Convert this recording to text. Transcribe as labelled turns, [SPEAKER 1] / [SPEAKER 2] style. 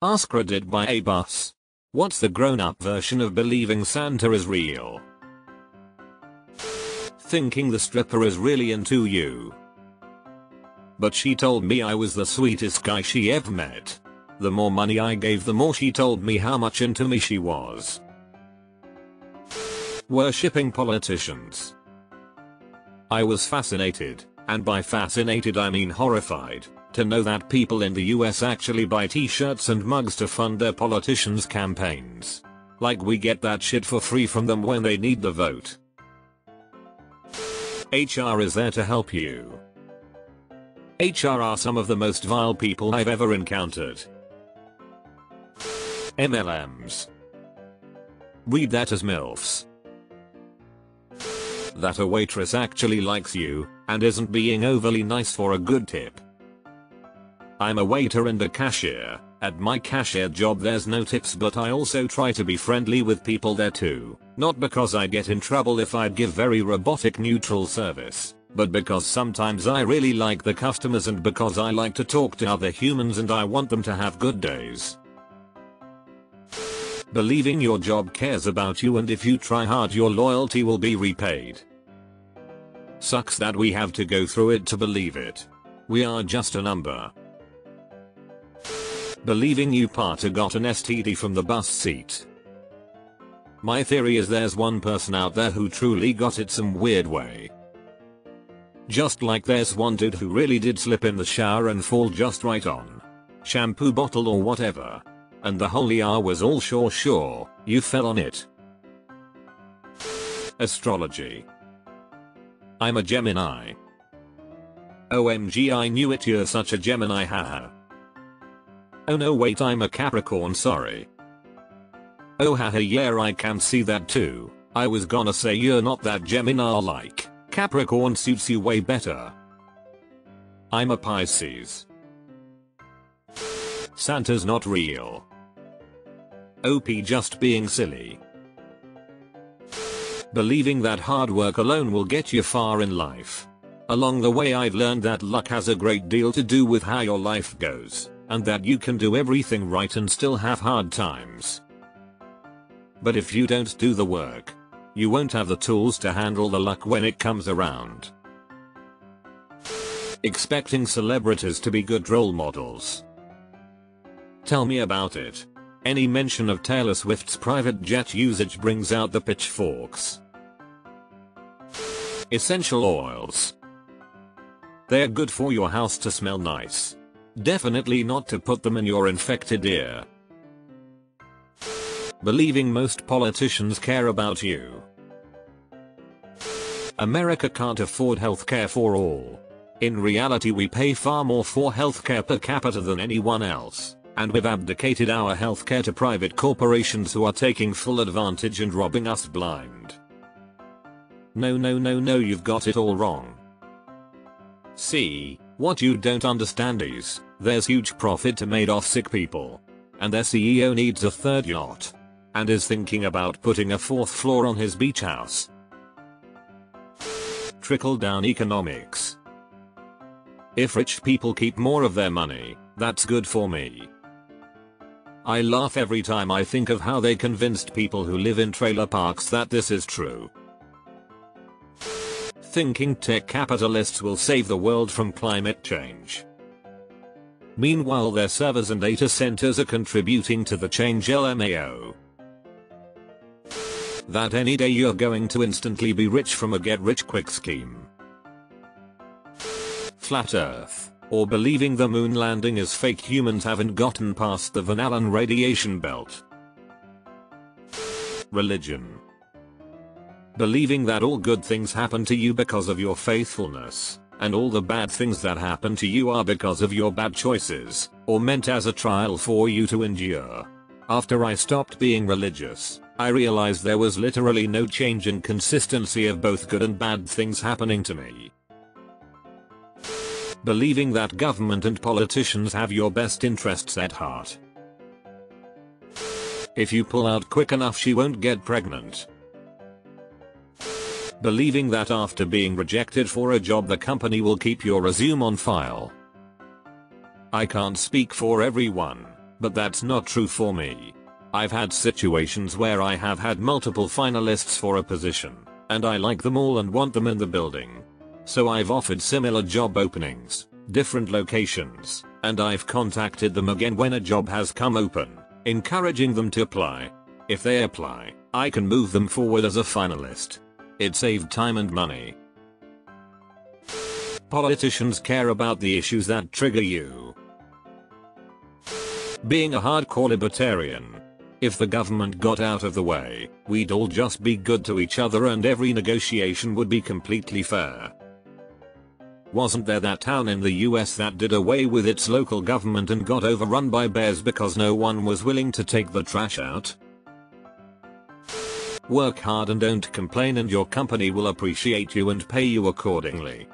[SPEAKER 1] AskReddit by a bus. What's the grown-up version of believing Santa is real? Thinking the stripper is really into you. But she told me I was the sweetest guy she ever met. The more money I gave, the more she told me how much into me she was. Worshipping politicians. I was fascinated, and by fascinated I mean horrified, to know that people in the US actually buy t-shirts and mugs to fund their politicians' campaigns. Like we get that shit for free from them when they need the vote. HR is there to help you. HR are some of the most vile people I've ever encountered. MLMs. Read that as MILFs. That a waitress actually likes you, and isn't being overly nice for a good tip. I'm a waiter and a cashier. At my cashier job there's no tips, but I also try to be friendly with people there too. Not because I'd get in trouble if I'd give very robotic neutral service, but because sometimes I really like the customers and because I like to talk to other humans and I want them to have good days. Believing your job cares about you and if you try hard your loyalty will be repaid. Sucks that we have to go through it to believe it. We are just a number. Believing you partner got an STD from the bus seat. My theory is there's one person out there who truly got it some weird way. Just like there's one dude who really did slip in the shower and fall just right on shampoo bottle or whatever. And the whole ER was all sure you fell on it. Astrology. I'm a Gemini. OMG, I knew it, you're such a Gemini, haha. Oh no wait, I'm a Capricorn, sorry. Oh haha, yeah, I can see that too. I was gonna say you're not that Gemini-like. Capricorn suits you way better. I'm a Pisces. Santa's not real. OP just being silly. Believing that hard work alone will get you far in life. Along the way I've learned that luck has a great deal to do with how your life goes, and that you can do everything right and still have hard times. But if you don't do the work, you won't have the tools to handle the luck when it comes around. Expecting celebrities to be good role models. Tell me about it. Any mention of Taylor Swift's private jet usage brings out the pitchforks. Essential oils. They're good for your house to smell nice. Definitely not to put them in your infected ear. Believing most politicians care about you. America can't afford healthcare for all. In reality we pay far more for healthcare per capita than anyone else. And we've abdicated our healthcare to private corporations who are taking full advantage and robbing us blind. No, you've got it all wrong. See, what you don't understand is, there's huge profit to made off sick people. And their CEO needs a third yacht. And is thinking about putting a fourth floor on his beach house. Trickle-down economics. If rich people keep more of their money, that's good for me. I laugh every time I think of how they convinced people who live in trailer parks that this is true. Thinking tech capitalists will save the world from climate change. Meanwhile their servers and data centers are contributing to the change LMAO. That any day you're going to instantly be rich from a get-rich-quick scheme. Flat Earth. Or believing the moon landing is fake, humans haven't gotten past the Van Allen radiation belt. Religion. Believing that all good things happen to you because of your faithfulness, and all the bad things that happen to you are because of your bad choices, or meant as a trial for you to endure. After I stopped being religious, I realized there was literally no change in consistency of both good and bad things happening to me. Believing that government and politicians have your best interests at heart. If you pull out quick enough she won't get pregnant. Believing that after being rejected for a job the company will keep your resume on file. I can't speak for everyone, But that's not true for me. I've had situations where I have had multiple finalists for a position, and I like them all and want them in the building. So I've offered similar job openings, different locations, and I've contacted them again when a job has come open, encouraging them to apply. If they apply, I can move them forward as a finalist. It saved time and money. Politicians care about the issues that trigger you. Being a hardcore libertarian. If the government got out of the way, we'd all just be good to each other and every negotiation would be completely fair. Wasn't there that town in the US that did away with its local government and got overrun by bears because no one was willing to take the trash out? Work hard and don't complain and your company will appreciate you and pay you accordingly.